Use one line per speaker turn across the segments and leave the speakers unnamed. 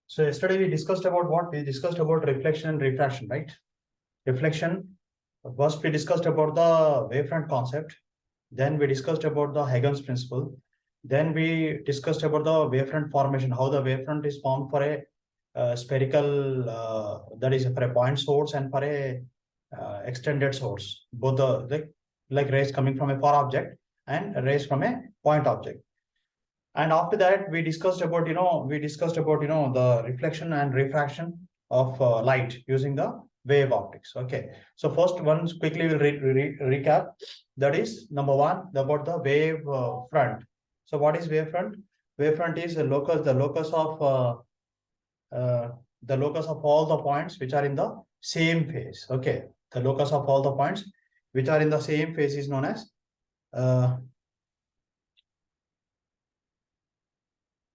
So yesterday we discussed about what? We discussed about reflection and refraction, right? Reflection. First, we discussed about the wavefront concept. Then we discussed about the Huygens principle. Then we discussed about the wavefront formation, how the wavefront is formed for a spherical, that is for a point source and for a extended source. Both the like rays coming from a far object and rays from a point object. And after that, we discussed about the reflection and refraction of light using the wave optics. Okay, so first once quickly we'll recap. That is number one about the wave front. So what is wave front? Wave front is the locus of all the points which are in the same phase. Okay, the locus of all the points which are in the same phase is known as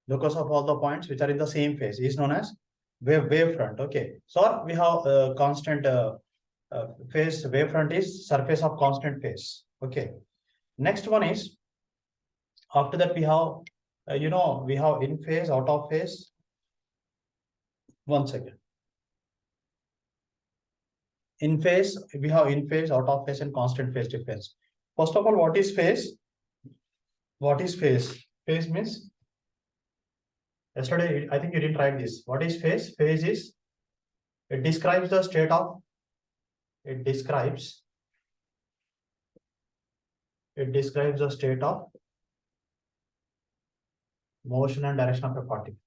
locus of all the points which are in the same phase is known as wavefront. Okay, so we have constant phase. Wavefront is surface of constant phase. Okay, next one is, after that we have we have in phase, out of phase. One second. In phase, we have in phase, out of phase, and constant phase difference. First of all, what is phase? What is phase? Phase means, yesterday I think you didn't write this. What is phase? Phase is, it describes the state of, it describes the state of motion and direction of a particle.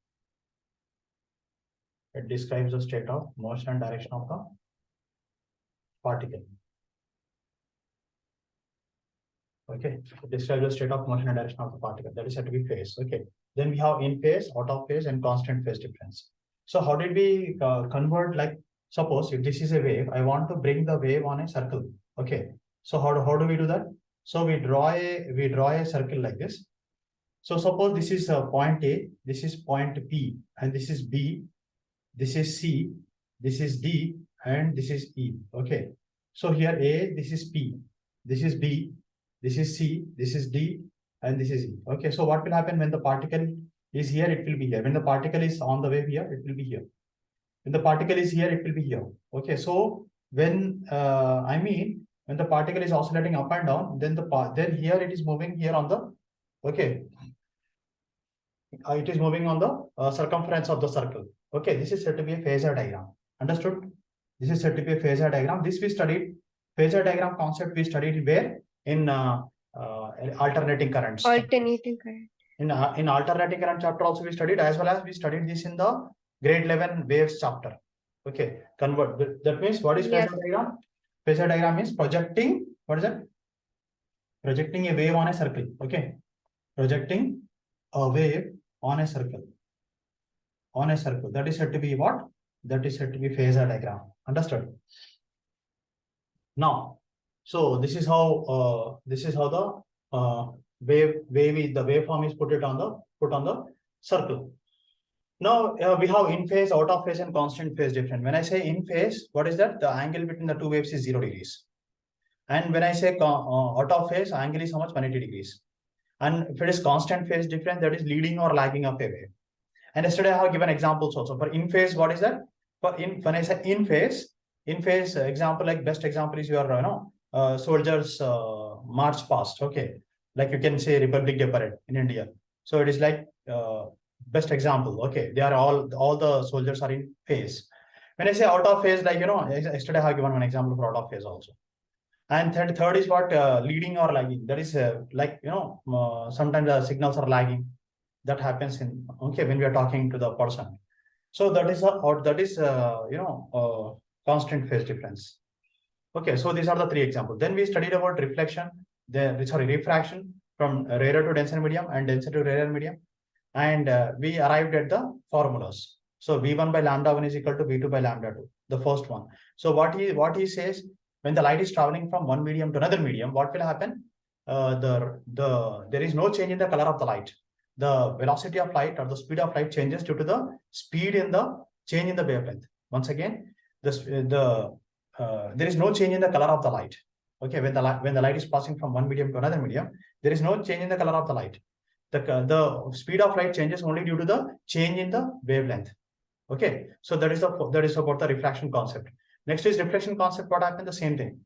It describes the state of motion and direction of the particle. Okay, it describes the state of motion and direction of the particle. That is said to be phase. Okay, then we have in phase, out of phase, and constant phase difference. So how did we convert? Like, suppose if this is a wave, I want to bring the wave on a circle. Okay, so how do we do that? So we draw a circle like this. So suppose this is point A, this is point P, and this is B, this is C, this is D, and this is E. Okay, so here A, this is P, this is B, this is C, this is D, and this is E. Okay, so what will happen when the particle is here? It will be here. When the particle is on the wave here, it will be here. When the particle is here, it will be here. Okay, so when when the particle is oscillating up and down, then here it is moving here on the, okay, it is moving on the circumference of the circle. Okay, this is said to be a phasor diagram. Understood? This is said to be a phasor diagram. This we studied, phasor diagram concept we studied where? In alternating currents.
Alternating current.
In alternating current chapter also we studied, as well as we studied this in the grade 11 waves chapter. Okay, convert. That means what is phasor diagram? Phasor diagram is projecting, what is it? Projecting a wave on a circle. Okay, projecting a wave on a circle. On a circle. That is said to be what? That is said to be phasor diagram. Understood? Now, so this is how the waveform is put on the circle. Now we have in phase, out of phase, and constant phase difference. When I say in phase, what is that? The angle between the two waves is 0 degrees. And when I say out of phase, angle is how much? 180 degrees. And if it is constant phase difference, that is leading or lagging of a wave. And yesterday I have given examples also. For in phase, what is that? When I say in phase example, like best example is your soldiers march past. Okay, like you can say Republic Day parade in India. So it is like best example. Okay, they are all the soldiers are in phase. When I say out of phase, like yesterday I have given one example for out of phase also. And third is what? Leading or lagging. That is sometimes the signals are lagging. That happens in, okay, when we are talking to the person. So that is constant phase difference. Okay, so these are the three examples. Then we studied about refraction from rarer to denser medium and denser to rarer medium. And we arrived at the formulas. So V1 by lambda 1 is equal to V2 by lambda 2, the first one. So what he says, when the light is traveling from one medium to another medium, what will happen? There is no change in the color of the light. The velocity of light or the speed of light changes due to the speed in the change in the wavelength. Once again, there is no change in the color of the light. Okay, when the light is passing from one medium to another medium, there is no change in the color of the light. The speed of light changes only due to the change in the wavelength. Okay, so that is about the refraction concept. Next is reflection concept. What happened? The same thing.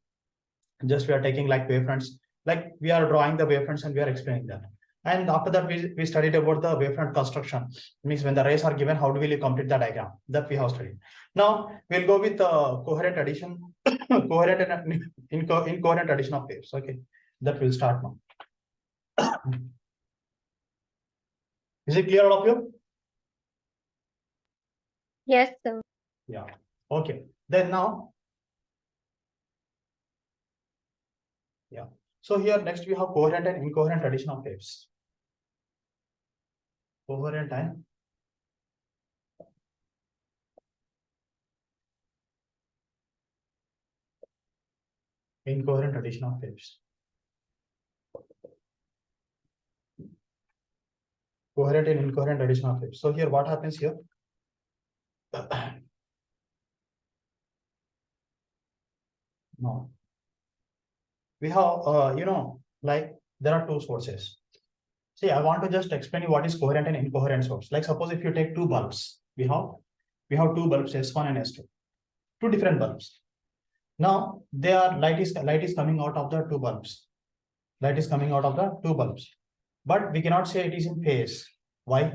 Just we are taking like wavefronts, like we are drawing the wavefronts and we are explaining that. And after that, we studied about the wavefront construction. Means when the rays are given, how do we complete the diagram? That we have studied. Now we'll go with coherent addition, coherent and incoherent addition of waves. Okay, that will start now. Is it clear, all of you?
Yes, sir.
Yeah. Okay. Then now, yeah. So here next we have coherent and incoherent addition of waves. Coherent and incoherent addition of waves. Coherent and incoherent addition of waves. So here what happens here? No. We have, like there are two sources. See, I want to just explain you what is coherent and incoherent source. Like suppose if you take two bulbs, we have two bulbs, S1 and S2, two different bulbs. Now light is coming out of the two bulbs. Light is coming out of the two bulbs, but we cannot say it is in phase. Why?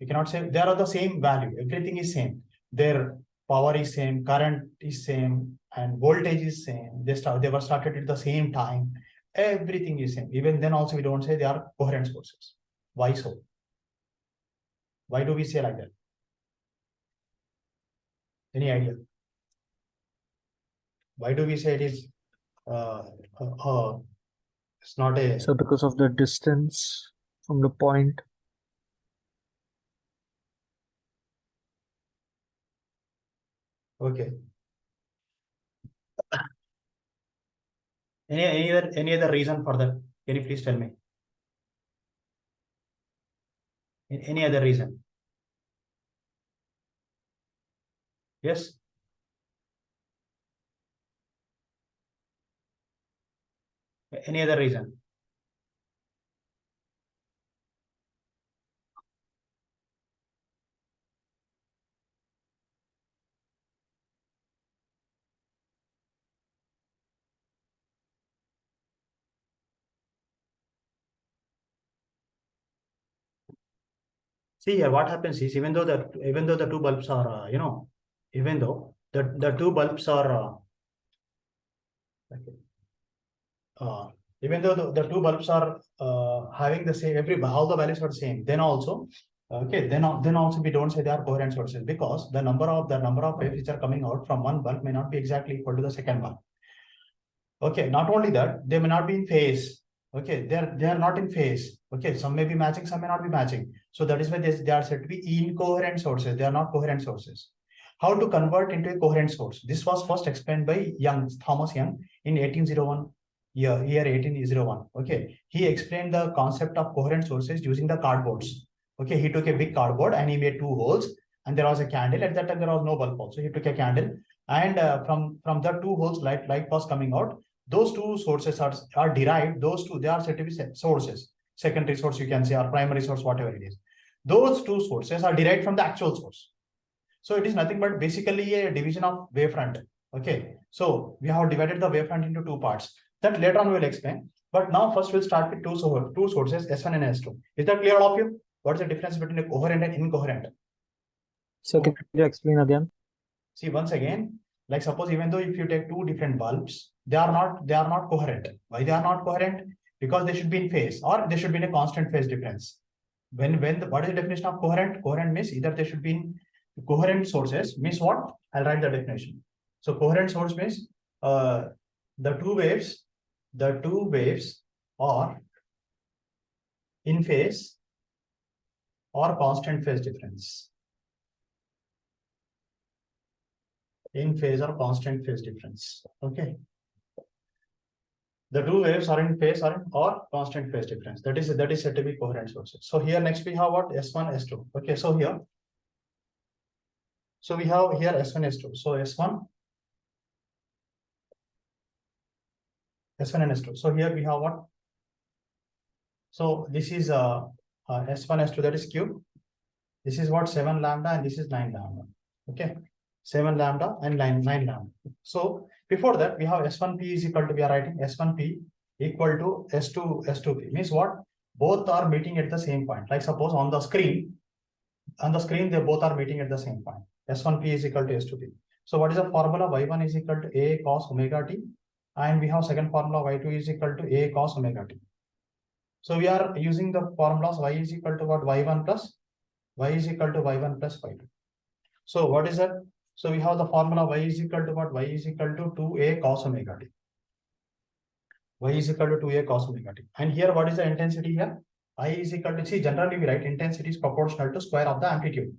We cannot say they are the same value. Everything is same. Their power is same, current is same, and voltage is same. They were started at the same time. Everything is same. Even then also we don't say they are coherent sources. Why so? Why do we say like that? Any idea? Why do we say it is it's not a...
So because of the distance from the point.
Okay. Any other reason for that? Can you please tell me? Any other reason? Yes. Any other reason? See here, what happens is even though the two bulbs are, even though the two bulbs are, even though the two bulbs are having the same, all the values are same, then also, okay, then also we don't say they are coherent sources, because the number of waves which are coming out from one bulb may not be exactly equal to the second bulb. Okay, not only that, they may not be in phase. Okay, they are not in phase. Okay, some may be matching, some may not be matching. So that is why they are said to be incoherent sources. They are not coherent sources. How to convert into a coherent source? This was first explained by Thomas Young in 1801. Year 1801. Okay, he explained the concept of coherent sources using the cardboards. Okay, he took a big cardboard and he made two holes, and there was a candle. At that time there was no bulb also. He took a candle, and from the two holes light was coming out. Those two sources are derived. Those two, they are said to be sources. Secondary source you can say, or primary source, whatever it is. Those two sources are derived from the actual source. So it is nothing but basically a division of wavefront. Okay, so we have divided the wavefront into two parts. That later on we will explain. But now first we'll start with two sources, S1 and S2. Is that clear, all of you? What is the difference between a coherent and incoherent?
So can you explain again?
See, once again, like suppose even though if you take two different bulbs, they are not coherent. Why they are not coherent? Because they should be in phase, or they should be in a constant phase difference. What is the definition of coherent? Coherent means either they should be in coherent sources, means what? I'll write the definition. So coherent source means the two waves are in phase or constant phase difference. In phase or constant phase difference. Okay. The two waves are in phase or constant phase difference. That is said to be coherent sources. So here next we have what? S1, S2. Okay, so we have here S1, S2. So S1 and S2. So here we have what? So this is S1, S2, that is Q. This is what 7 lambda and this is 9 lambda. Okay, 7 lambda and 9 lambda. So before that, we have S1P is equal to, we are writing S1P equal to S2P. Means what? Both are meeting at the same point. Like suppose on the screen, they both are meeting at the same point. S1P is equal to S2P. So what is the formula? Y1 is equal to A cos omega t. And we have second formula, Y2 is equal to A cos omega t. So we are using the formulas y is equal to what? Y1 plus y is equal to y1 plus y2. So what is that? So we have the formula y is equal to what? Y is equal to 2a cos omega t. Y is equal to 2a cos omega t. And here what is the intensity here? I is equal to, see, generally we write intensity is proportional to square of the amplitude.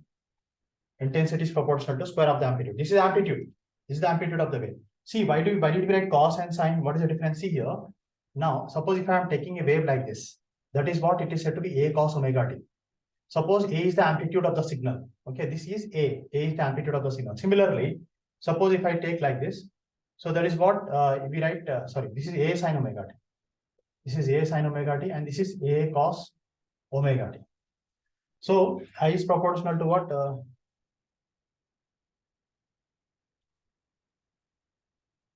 Intensity is proportional to square of the amplitude. This is amplitude. This is the amplitude of the wave. See, why did we write cos and sine? What is the difference? See here. Now, suppose if I am taking a wave like this, that is what it is said to be a cos omega t. Suppose A is the amplitude of the signal. Okay, this is A. A is the amplitude of the signal. Similarly, suppose if I take like this, so that is what we write, sorry, this is A sin omega t. This is A sin omega t and this is A cos omega t. So I is proportional to what?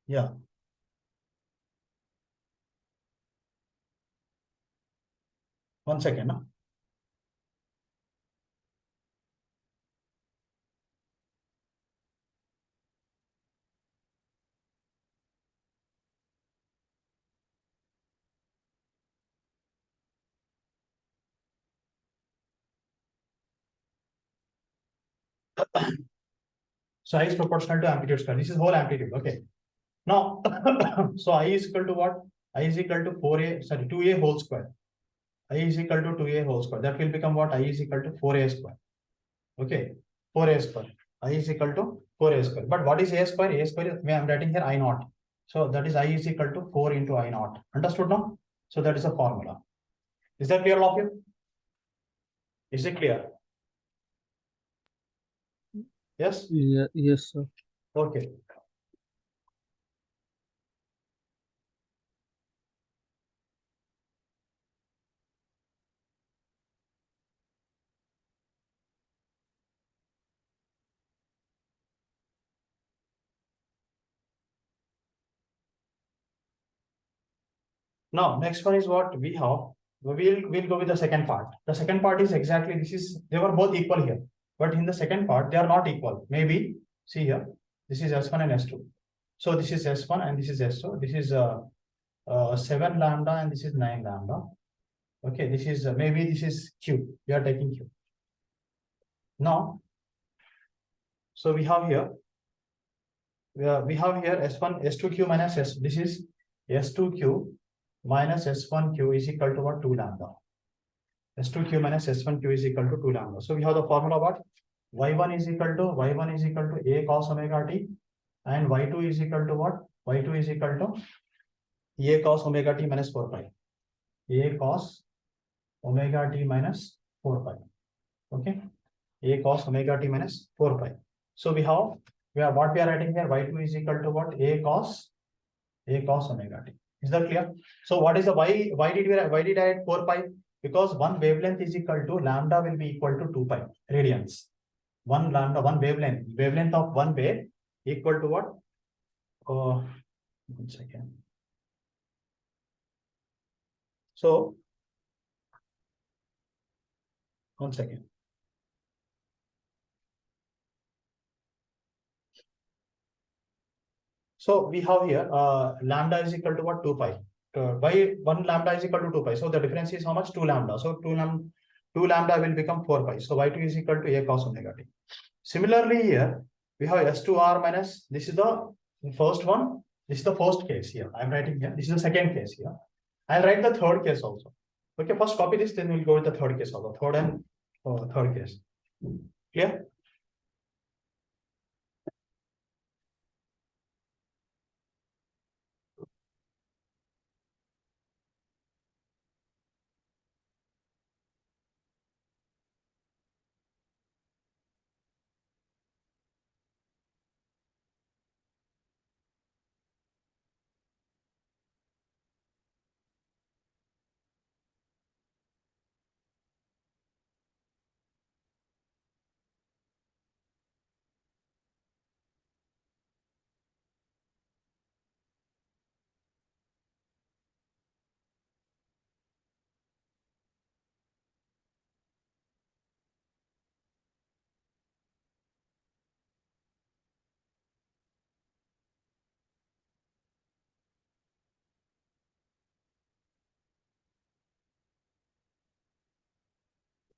Yeah. One second. No? So I is proportional to amplitude square. This is whole amplitude. Okay. Now, so I is equal to what? I is equal to 4a, sorry, 2a whole square. I is equal to 2a whole square. That will become what? I is equal to 4a square. Okay. 4a square. I is equal to 4a square. But what is a square? A square, I am writing here I naught. So that is I is equal to 4 into I naught. Understood now? So that is a formula. Is that clear, all of you? Is it clear? Yes?
Yeah, yes, sir.
Okay. Now, next one is what we have. We'll go with the second part. The second part is exactly this is, they were both equal here, but in the second part they are not equal. Maybe see here, this is S1 and S2. So this is S1 and this is S2. This is 7 lambda and this is 9 lambda. Okay, this is maybe this is Q. We are taking Q. Now, so we have here S1 S2Q minus S. This is S2Q minus S1Q is equal to what? 2 lambda. S2Q minus S1Q is equal to 2 lambda. So we have the formula what? Y1 is equal to A cos omega t and Y2 is equal to what? Y2 is equal to A cos omega t minus 4 pi. A cos omega t minus 4 pi. Okay. A cos omega t minus 4 pi. So we have what we are writing here, Y2 is equal to what? A cos omega t. Is that clear? So what is the why did I write 4 pi? Because one wavelength is equal to lambda will be equal to 2 pi radians. One wavelength of one wave equal to what? 1 second. So 1 second. So we have here lambda is equal to what? 2 pi. Why 1 lambda is equal to 2 pi? So the difference is how much? 2 lambda. So 2 lambda will become 4 pi. So Y2 is equal to A cos omega t. Similarly here we have S2R minus, this is the first one. This is the first case here. I'm writing here. This is the second case here. I'll write the third case also. Okay, first copy this, then we'll go with the third case also. Third case. Clear?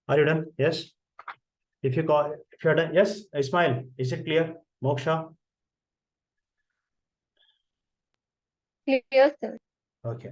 Are you done? Yes. If you are done, yes. Ismail, is it clear? Moksha.
Clear, sir.
Okay.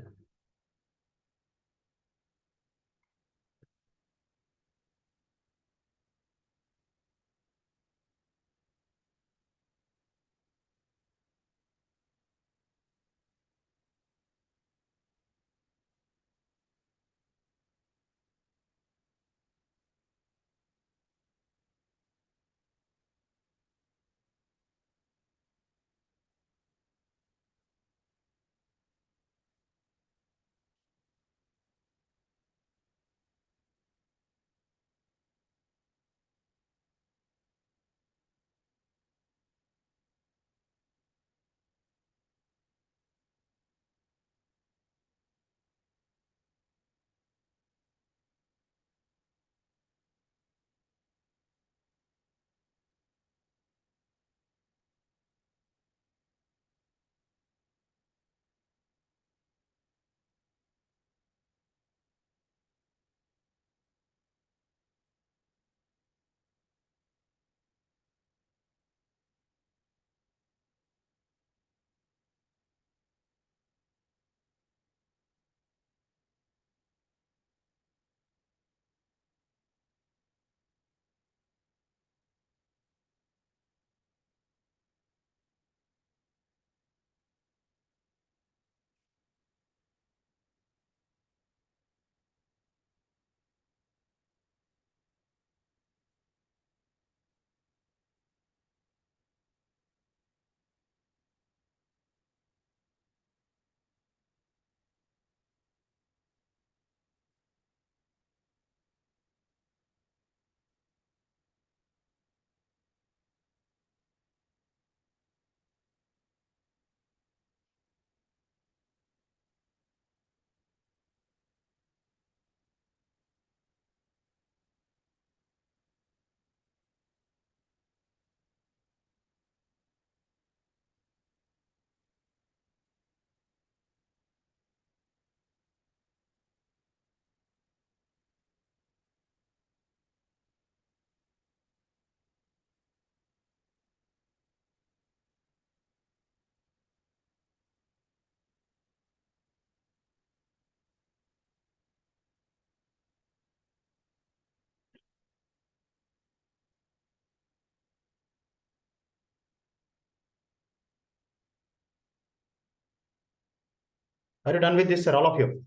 Are you done with this, sir? All of you?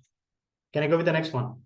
Can I go with the next one?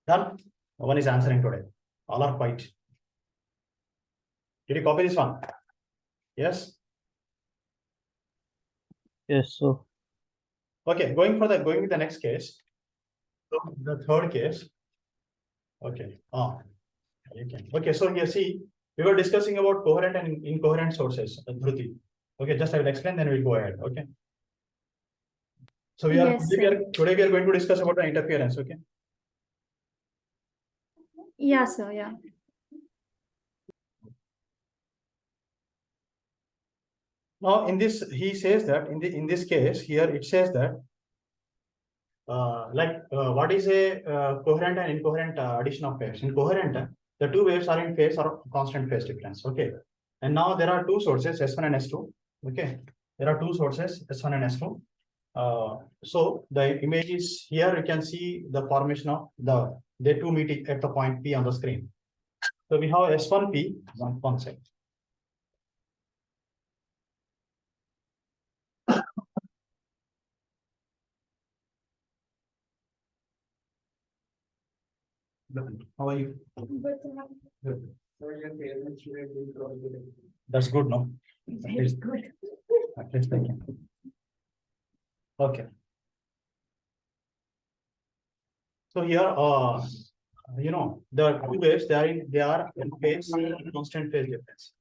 Done? No one is answering today. All are quiet. Did you copy this one? Yes.
Yes, so
Okay, going with the next case. So the third case. Okay. You can. Okay, so here see, we were discussing about coherent and incoherent sources, Dhruti. Okay, just I will explain, then we'll go ahead. Okay. So
Yes,
today we are going to discuss about the interference. Okay.
Yeah, sir. Yeah.
Now in this, he says that in this case here it says that what is a coherent and incoherent addition of waves? In coherent, the two waves are in phase or constant phase difference. Okay. And now there are two sources, S1 and S2. Okay. There are two sources, S1 and S2. So the image is here. You can see the formation of they two meet at the point P on the screen. So we have S1P, one second. How are you? Good. That's good, no?
Very good.
At least I can. Okay. So here, the two waves they are in phase, constant phase difference.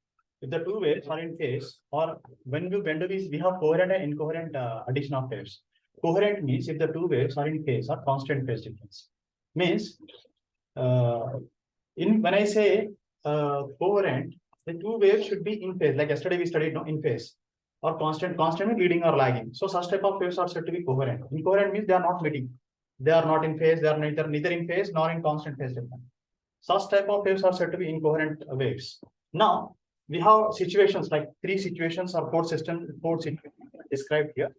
If the two waves are in phase, or when do we have coherent and incoherent addition of waves. Coherent means if the two waves are in phase or constant phase difference. Means when I say coherent, the two waves should be in phase. Like yesterday we studied, no, in phase or constant leading or lagging. So such type of waves are said to be coherent. Incoherent means they are not meeting. They are not in phase. They are neither in phase nor in constant phase difference. Such type of waves are said to be incoherent waves. Now we have situations like three situations or four situations described here.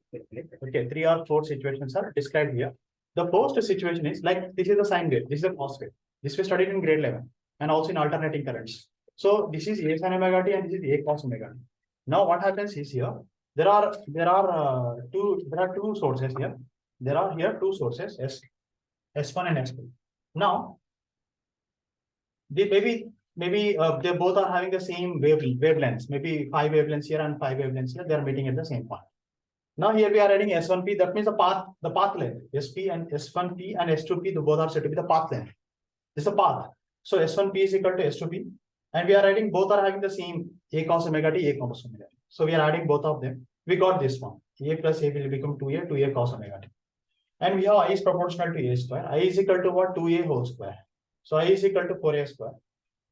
Okay, 3 or 4 situations are described here. The first situation is like this is a sine wave, this is a cos wave. This we studied in grade 11 and also in alternating currents. So this is A sin omega t and this is A cos omega t. Now what happens is here there are two sources here. There are here two sources S1 and S2. Now they maybe they both are having the same wavelengths. Maybe 5 wavelengths here and 5 wavelengths here. They are meeting at the same point. Now here we are adding S1P. That means the path length. SP and S1P and S2P. The both are said to be the path length. This is a path. So S1P is equal to S2P, and we are adding both are having the same A cos omega t, A cos omega t. So we are adding both of them. We got this one. A plus A will become 2A cos omega t. And we have I is proportional to A square. I is equal to what? 2A whole square. So I is equal to 4A square.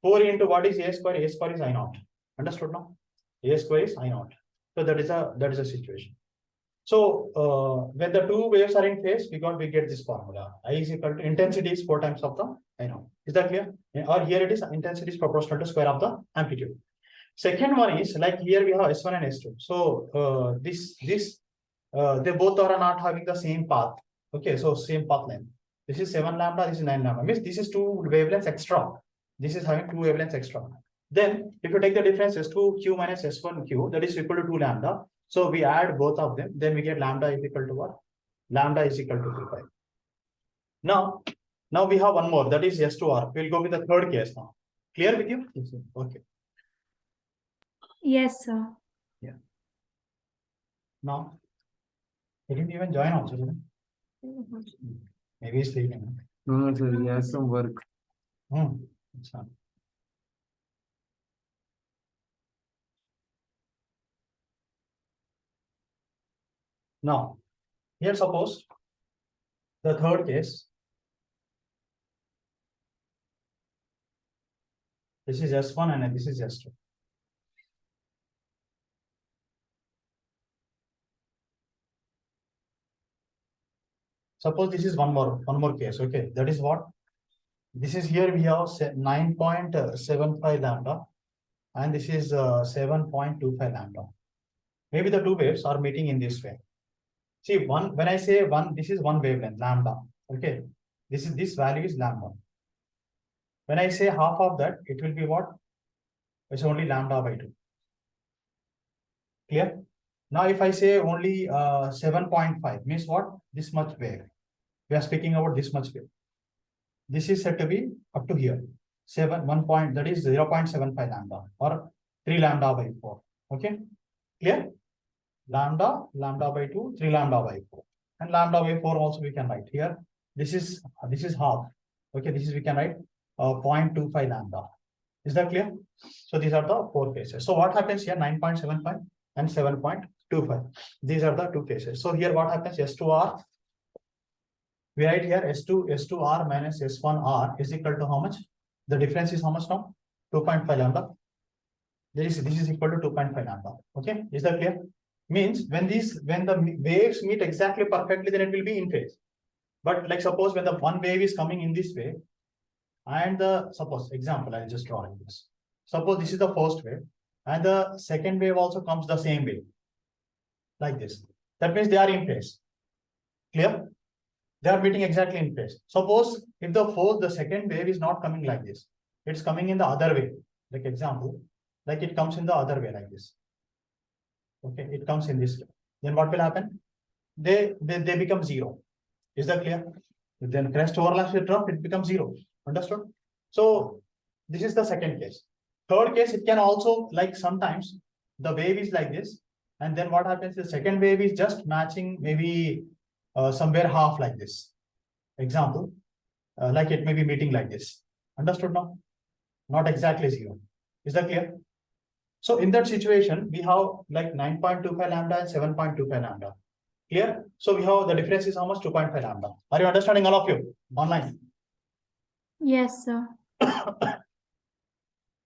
4 into what is A square? A square is I naught. Understood now? A square is I naught. So that is a situation. So when the two waves are in phase, we get this formula. I is equal to intensity is 4 times of the I naught. Is that clear? Or here it is intensity is proportional to square of the amplitude. Second one is like here we have S1 and S2. So they both are not having the same path. Okay, so same path length. This is 7 lambda, this is 9 lambda. Means this is 2 wavelengths extra. This is having 2 wavelengths extra. Then if you take the difference S2Q minus S1Q, that is equal to 2 lambda. So we add both of them. Then we get lambda is equal to what? Lambda is equal to 2pi. Now we have one more. That is S2R. We'll go with the third case now. Clear with you? Yes, sir. Okay.
Yes, sir.
Yeah. Now, he didn't even join also, didn't he? Maybe he's sleeping.
No, sir, he has some work.
It's not. Now, here suppose the third case. This is S1 and this is S2. Suppose this is one more case. Okay, that is what? This is here we have 9.75 lambda, and this is 7.25 lambda. Maybe the two waves are meeting in this way. See, when I say one, this is one wavelength, lambda. Okay, this value is lambda. When I say half of that, it will be what? It's only lambda by 2. Clear? Now, if I say only 7.5, means what? This much wave. We are speaking about this much wave. This is said to be up to here. 1 point, that is 0.75 lambda or 3 lambda by 4. Okay? Clear? Lambda by 2, 3 lambda by 4. And lambda by 4 also we can write here. This is half. Okay, this is we can write 0.25 lambda. Is that clear? So these are the 4 cases. So what happens here? 9.75 and 7.25. These are the 2 cases. So here what happens? S2R. We write here S2R minus S1R is equal to how much? The difference is how much now? 2.5 lambda. This is equal to 2.5 lambda. Okay, is that clear? Means when the waves meet exactly perfectly, then it will be in phase. But like suppose when the one wave is coming in this way, and suppose example I'll just draw this. Suppose this is the first wave, and the second wave also comes the same way, like this. That means they are in phase. Clear? They are meeting exactly in phase. Suppose if the second wave is not coming like this, it's coming in the other way. Like example, like it comes in the other way like this. Okay, it comes in this way. Then what will happen? They become 0. Is that clear? If then crest overlaps with trough, it becomes 0. Understood? So this is the second case. Third case, it can also, like sometimes the wave is like this, and then what happens, the second wave is just matching maybe somewhere half like this. Example, like it may be meeting like this. Understood now? Not exactly 0. Is that clear? So in that situation, we have like 9.25 lambda and 7.25 lambda. Clear? So we have the difference is how much? 2.5 lambda. Are you understanding, all of you online?
Yes, sir.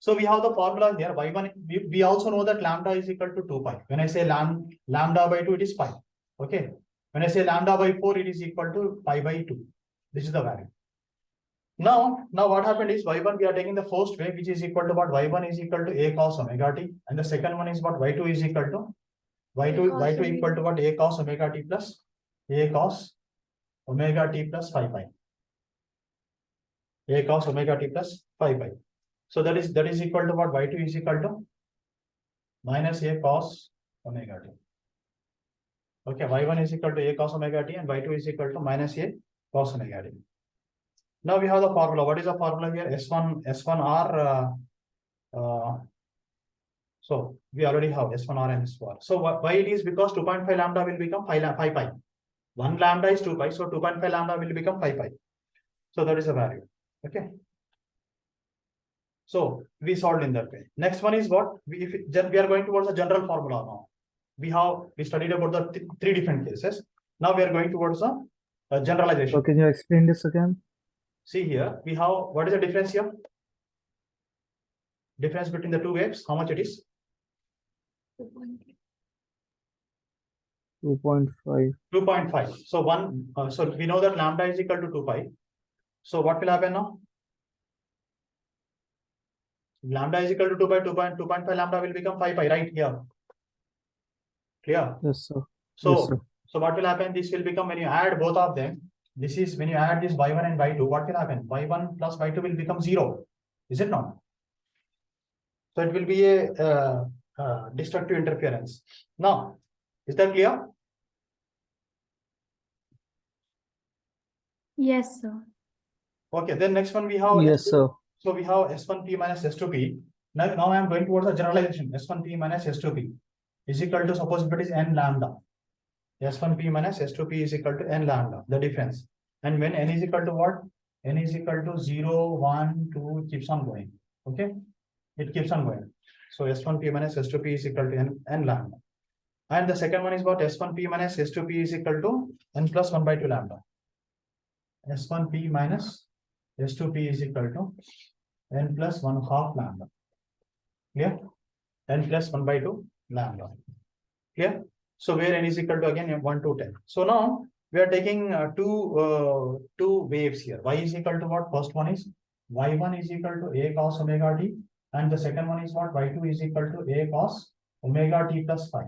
So we have the formula here. Y1, we also know that lambda is equal to 2 pi. When I say lambda by 2, it is pi. Okay. When I say lambda by 4, it is equal to pi by 2. This is the value. Now what happened is y1, we are taking the first wave, which is equal to what? Y1 is equal to a cos omega t, and the second one is what? Y2 is equal to y2 equal to what? A cos omega t plus a cos omega t plus 5 pi. A cos omega t plus 5 pi. So that is equal to what? Y2 is equal to minus a cos omega t. Okay, y1 is equal to a cos omega t and y2 is equal to minus a cos omega t. Now we have the formula. What is the formula here? S1R. So we already have S1R and S4. So why it is? Because 2.5 lambda will become 5 pi. 1 lambda is 2 pi. So 2.5 lambda will become 5 pi. So that is the value. Okay. So we solved in that way. Next one is what? We are going towards the general formula now. We studied about the three different cases. Now we are going towards the generalization.
So can you explain this again?
See here, we have, what is the difference here? Difference between the two waves, how much it is?
2.5.
2.5. So so we know that lambda is equal to 2 pi. So what will happen now? Lambda is equal to 2 pi, 2.5 lambda will become 5 pi, right here. Clear?
Yes, sir.
So,
yes, sir.
So what will happen? This will become, when you add both of them, this is when you add this y1 and y2, what will happen? Y1 plus y2 will become 0. Is it not? So it will be a destructive interference. Now, is that clear?
Yes, sir.
Okay, then next one we have.
Yes, sir.
So we have S1p minus S2p. Now I am going towards the generalization. S1p minus S2p is equal to, suppose if it is n lambda. S1p minus S2p is equal to n lambda, the difference. And when n is equal to what? N is equal to 0, 1, 2, keeps on going. Okay, it keeps on going. So S1p minus S2p is equal to n lambda. And the second one is what? S1p minus S2p is equal to n plus 1 by 2 lambda. S1p minus S2p is equal to n plus 1/2 lambda. Clear? N plus 1 by 2 lambda. Clear? So where n is equal to again 1 to 10. So now we are taking two waves here. Y is equal to what? First one is y1 is equal to a cos omega t, and the second one is what? Y2 is equal to a cos omega t plus 5.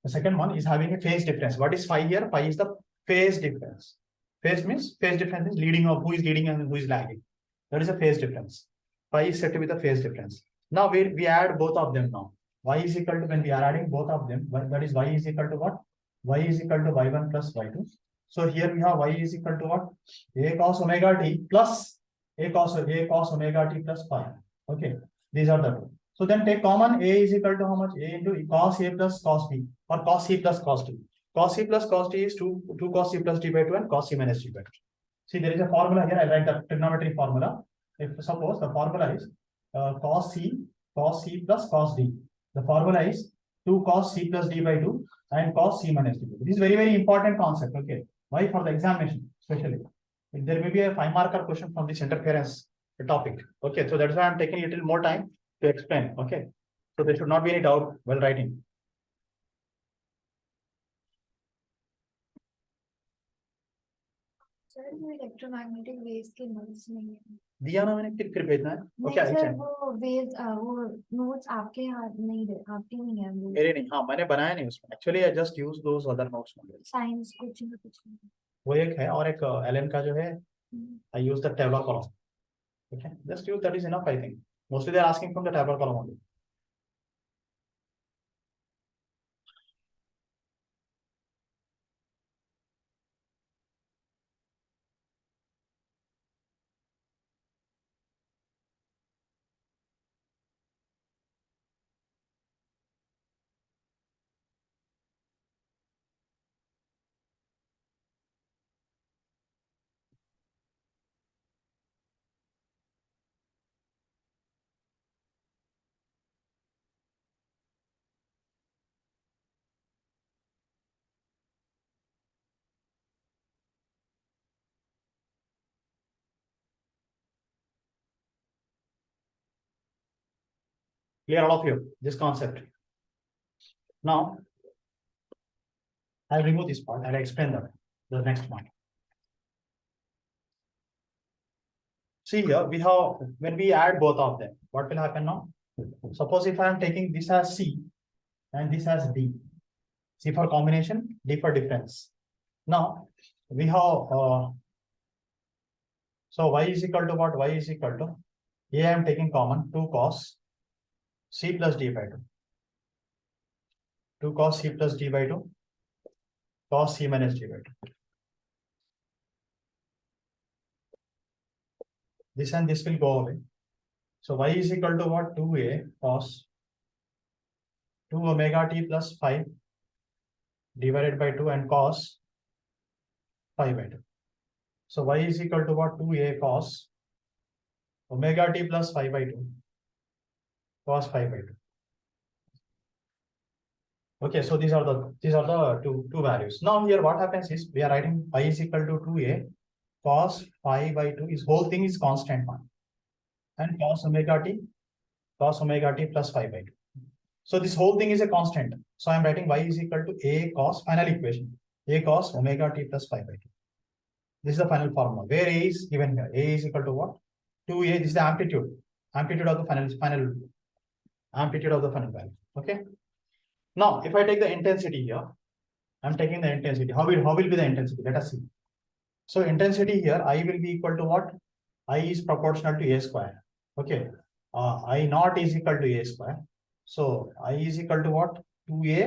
The second one is having a phase difference. What is phi here? Phi is the phase difference. Phase means phase difference is leading of who is leading and who is lagging. That is a phase difference. Phi is set to be the phase difference. Now we add both of them now. Y is equal to, when we are adding both of them, that is y is equal to what? Y is equal to y1 plus y2. So here we have y is equal to what? A cos omega t plus a cos omega t plus 5. Okay, these are the two. So then take common. A is equal to how much? A into cos a plus cos b, or cos c plus cos d. Cos c plus cos d is 2 cos c plus d by 2 and cos c minus d by 2. See, there is a formula here. I write the trigonometry formula. If suppose the formula is cos c plus cos d. The formula is 2 cos c plus d by 2 and cos c minus d by 2. This is very, very important concept. Okay, why? For the examination, especially. There may be a 5-marker question from this interference topic. Okay, so that's why I'm taking a little more time to explain. Okay, so there should not be any doubt while writing.
Sir वो electromagnetic waves के notes नहीं है
दिया ना मैंने, फिर भेजना है.
नहीं सर वो वेव्स वो नोट्स आपके हाथ नहीं है, आपके नहीं है वो
मेरे नहीं. हाँ, मैंने बनाया नहीं उसमें. Actually I just use those other notes.
Science कुछ नहीं.
वो एक है, और एक एलन का जो है, I use the tabular column. Okay, just use that is enough, I think. Mostly they are asking from the tabular column only. Clear all of you, this concept. Now, I'll remove this part and I'll explain the next one. See here, we have, when we add both of them, what will happen now? Suppose if I am taking this as C and this as D. C for combination, D for difference. Now, we have, so y is equal to what? Y is equal to, A I am taking common, 2 cos C plus D by 2. 2 cos C plus D by 2, cos C minus D by 2. This and this will go away. So y is equal to what? 2a cos 2 omega t plus 5 divided by 2 and cos 5 by 2. So y is equal to what? 2a cos omega t plus 5 by 2 cos 5 by 2. Okay, so these are the two values. Now here what happens is we are writing y is equal to 2a cos 5 by 2 is whole thing is constant one. And cos omega t plus 5 by 2. So this whole thing is a constant. So I'm writing y is equal to a cos, final equation, a cos omega t plus 5 by 2. This is the final formula where a is given here. A is equal to what? 2a, this is the amplitude of the final amplitude of the final value. Okay. Now, if I take the intensity here, I'm taking the intensity. How will be the intensity? Let us see. So intensity here, I will be equal to what? I is proportional to a square. Okay. I naught is equal to a square. So I is equal to what? 2a